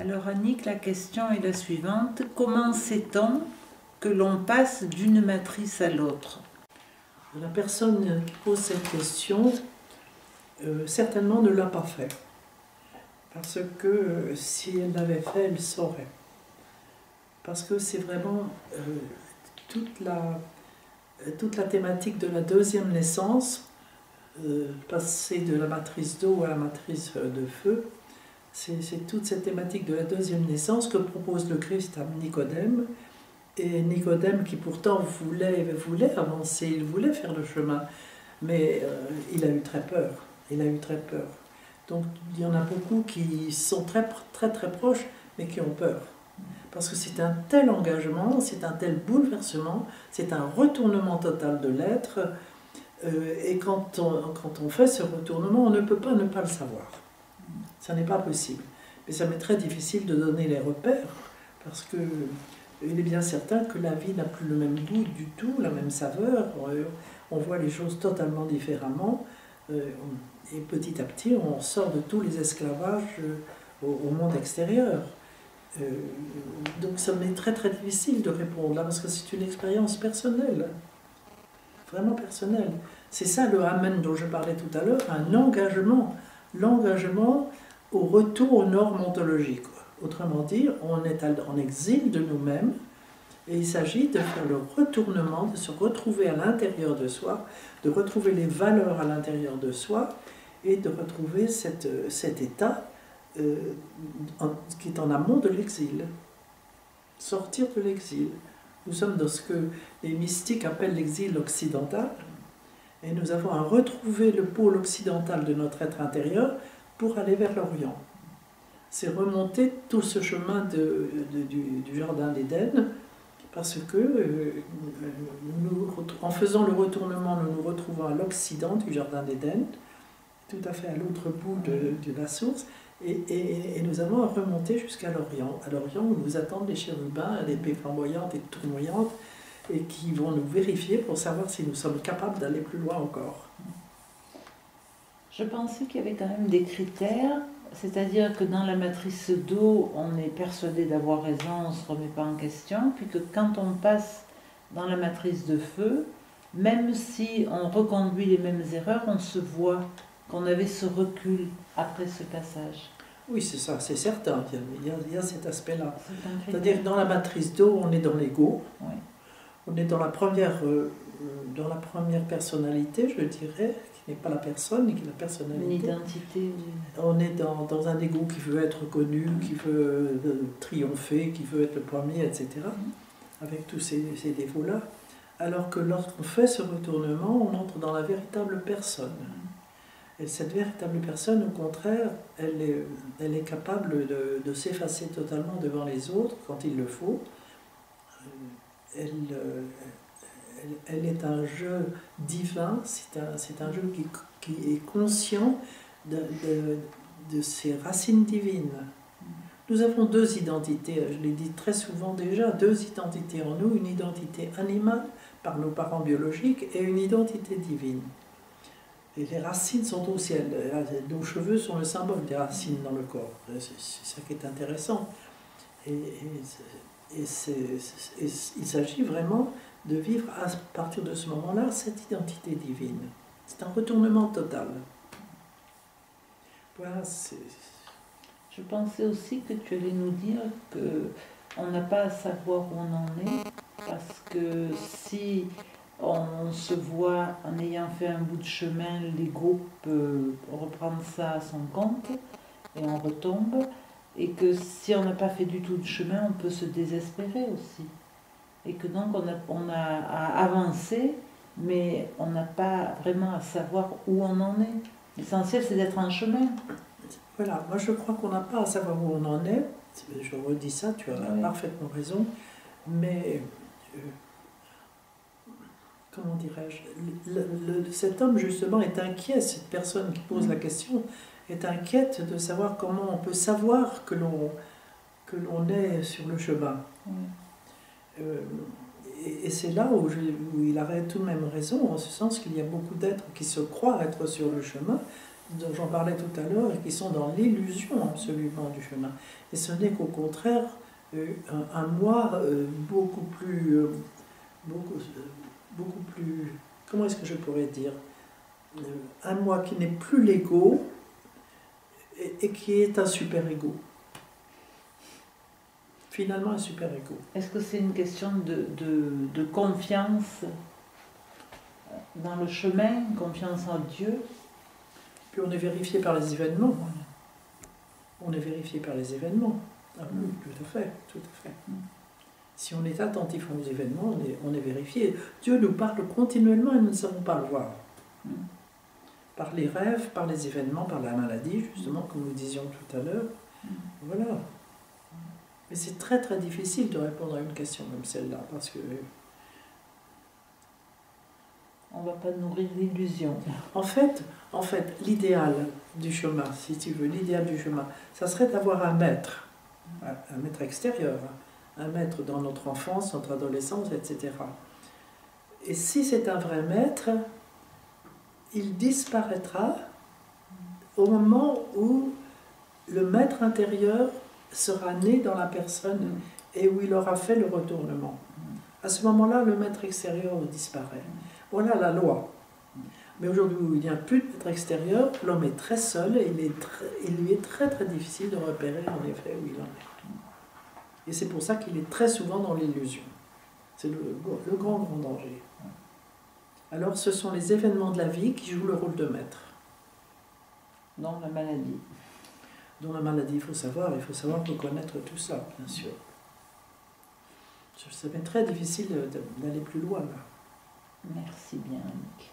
Alors Annick, la question est la suivante. Comment sait-on que l'on passe d'une matrice à l'autre? La personne qui pose cette question, certainement ne l'a pas fait. Parce que si elle l'avait fait, elle saurait. Parce que c'est vraiment toute la thématique de la deuxième naissance, passer de la matrice d'eau à la matrice de feu, c'est toute cette thématique de la deuxième naissance que propose le Christ à Nicodème. Et Nicodème, qui pourtant voulait avancer, il voulait faire le chemin, mais il a eu très peur. Il a eu très peur. Donc il y en a beaucoup qui sont très proches, mais qui ont peur. Parce que c'est un tel engagement, c'est un tel bouleversement, c'est un retournement total de l'être. Et quand on fait ce retournement, on ne peut pas ne pas le savoir. Ça n'est pas possible. Mais ça m'est très difficile de donner les repères, parce que il est bien certain que la vie n'a plus le même goût du tout, la même saveur. On voit les choses totalement différemment. Et petit à petit, on sort de tous les esclavages au monde extérieur. Donc ça m'est très difficile de répondre là, parce que c'est une expérience personnelle. Vraiment personnelle. C'est ça le Amen dont je parlais tout à l'heure, un engagement. L'engagement au retour aux normes ontologiques. Autrement dit, on est en exil de nous-mêmes et il s'agit de faire le retournement, de se retrouver à l'intérieur de soi, de retrouver les valeurs à l'intérieur de soi et de retrouver cet état qui est en amont de l'exil. Sortir de l'exil. Nous sommes dans ce que les mystiques appellent l'exil occidental et nous avons à retrouver le pôle occidental de notre être intérieur pour aller vers l'Orient. C'est remonter tout ce chemin du Jardin d'Éden, parce que en faisant le retournement, nous nous retrouvons à l'Occident du Jardin d'Éden, tout à fait à l'autre bout de la source, et nous avons à remonter jusqu'à l'Orient. À l'Orient où nous attendent les chérubins à l'épée flamboyante et tournoyante, et qui vont nous vérifier pour savoir si nous sommes capables d'aller plus loin encore. Je pensais qu'il y avait quand même des critères, c'est-à-dire que dans la matrice d'eau, on est persuadé d'avoir raison, on ne se remet pas en question, puis que quand on passe dans la matrice de feu, même si on reconduit les mêmes erreurs, on se voit qu'on avait ce recul après ce passage. Oui, c'est ça, c'est certain, il y a cet aspect-là. C'est-à-dire que dans la matrice d'eau, on est dans l'ego, oui. On est dans la première personnalité, je dirais, qui n'est pas la personne, mais qui est la personnalité. Une identité. On est dans un ego qui veut être connu, qui veut triompher, qui veut être le premier, etc. Avec tous ces défauts-là. Alors que lorsqu'on fait ce retournement, on entre dans la véritable personne. Et cette véritable personne, au contraire, elle est capable de s'effacer totalement devant les autres quand il le faut. Elle est un jeu divin, c'est un jeu qui est conscient de ses racines divines. Nous avons deux identités, je l'ai dit très souvent déjà, deux identités en nous, une identité animale par nos parents biologiques et une identité divine. Et les racines sont au ciel, nos cheveux sont le symbole des racines dans le corps, c'est ça qui est intéressant. Et il s'agit vraiment de vivre à partir de ce moment-là cette identité divine. C'est un retournement total. Voilà, Je pensais aussi que tu allais nous dire qu'on n'a pas à savoir où on en est, parce que si on se voit en ayant fait un bout de chemin, l'ego peut reprendre ça à son compte et on retombe. Et que si on n'a pas fait du tout de chemin, on peut se désespérer aussi. Et que donc on a à avancer, mais on n'a pas vraiment à savoir où on en est. L'essentiel, c'est d'être en chemin. Voilà, moi je crois qu'on n'a pas à savoir où on en est. Je redis ça, tu as parfaitement raison. Mais, comment dirais-je, cet homme justement est inquiet, cette personne qui pose la question, est inquiète de savoir comment on peut savoir que l'on est sur le chemin. Et c'est là où il a tout de même raison, en ce sens qu'il y a beaucoup d'êtres qui se croient être sur le chemin, dont j'en parlais tout à l'heure, et qui sont dans l'illusion absolument du chemin. Et ce n'est qu'au contraire un moi beaucoup plus, beaucoup plus, comment est-ce que je pourrais dire, un moi qui n'est plus l'ego et qui est un super-ego. Finalement, un super-ego. Est-ce que c'est une question de confiance dans le chemin, confiance en Dieu? Puis on est vérifié par les événements. Voilà. On est vérifié par les événements. Ah oui, tout à fait, tout à fait. Si on est attentif aux événements, on est vérifié. Dieu nous parle continuellement et nous ne savons pas le voir. Par les rêves, par les événements, par la maladie, justement, comme nous disions tout à l'heure. Voilà. Mais c'est très très difficile de répondre à une question comme celle-là, parce que... On ne va pas nourrir l'illusion. En fait, l'idéal du chemin, si tu veux, l'idéal du chemin, ça serait d'avoir un maître extérieur, un maître dans notre enfance, notre adolescence, etc. Et si c'est un vrai maître, il disparaîtra au moment où le maître intérieur sera né dans la personne et où il aura fait le retournement. À ce moment-là, le maître extérieur disparaît. Voilà la loi. Mais aujourd'hui, où il n'y a plus de maître extérieur, l'homme est très seul et il lui est très très difficile de repérer en effet où il en est. Et c'est pour ça qu'il est très souvent dans l'illusion. C'est le grand danger. Alors ce sont les événements de la vie qui jouent le rôle de maître. Dans la maladie. Dans la maladie, il faut savoir reconnaître tout ça, bien sûr. Ça m'est très difficile d'aller plus loin là. Merci bien, Annick.